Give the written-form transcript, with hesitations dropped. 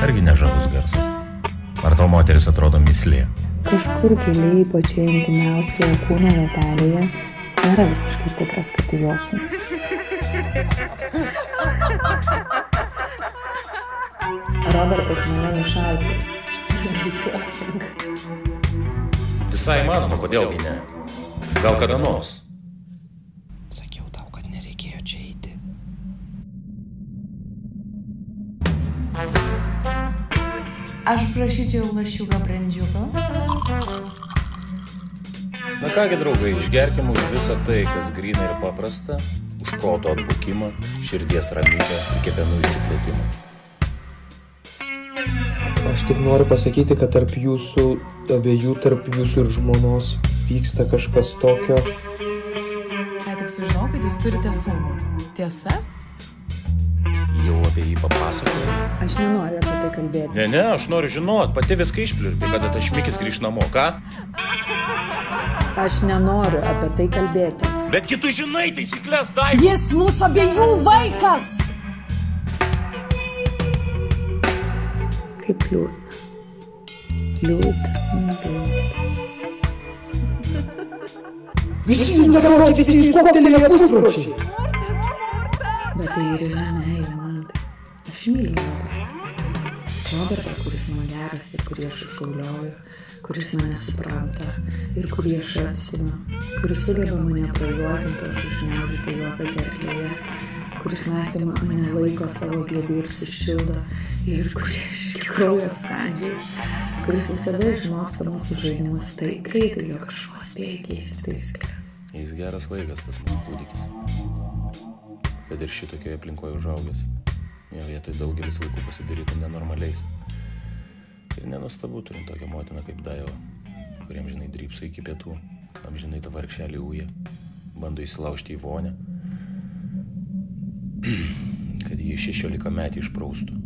Argi nežavus garsas? Ar tau moteris atrodo mislė? Kažkur giliai pačioje intimiausioje kūno vietelėje jis nėra visiškai tikras, kad tai jo sūnus. Robertas mane nušautų. Visai manoma, kodėlgi ne? Gal kada nors? Sakiau tau, kad nereikėjo čia eiti. Aš prašyčiau lašiuką brandžiuką. Na kągi, draugai, išgerkim už visą tai, kas gryna ir paprasta, už proto atbukimą, širdies ramybę ir kepenų įsiplėtimą. Aš tik noriu pasakyti, kad tarp jūsų abiejų, tarp jūsų ir žmonos vyksta kažkas tokio. Ką tik sužinau, kad jūs turite sūnų. Tiesa? Jau apie jį papasakojai? Aš nenoriu apie tai kalbėti. Ne, aš noriu žinot, pati viską išpliurpi, kada tas šmikis grįž namo, ką? Aš nenoriu apie tai kalbėti. Betgi tu žinai taisyklės, Daiva! Jis mūsų abiejų vaikas! Kaip liūdna. Liūdna. Visi jūs bepročiai, visi jūs koktelėje puspročiai. Bet tai ir yra meilė man. Aš myliu Robertą, kuris man geras ir kurį aš šaulioju, kuris mane supranta ir kurį aš atstumiu, kuris sugeba mane prajuokinti, aš užgniaužyti juoką gerklėje, kuris naktį mane laiko savo glėbiu ir sušildo ir kurį aš kraujo skandžiu, kuris visada išmoksta mūsų žaidimus taip greitai, jog kažko spėja keisti taisyklės. Jis geras vaikas, tas mūsų kūdikis. Kad ir šitokioje aplinkoje užaugęs. Jo vietoj daugelis vaikų pasidarytų nenormaliais. Ir nenuostabu turint tokią motiną kaip Daiva, kuriem žinai drypso iki pietų, amžinai tą vargšelį ūja, bando įsilaužti į vonę, kad jį 16 metį išpraustų.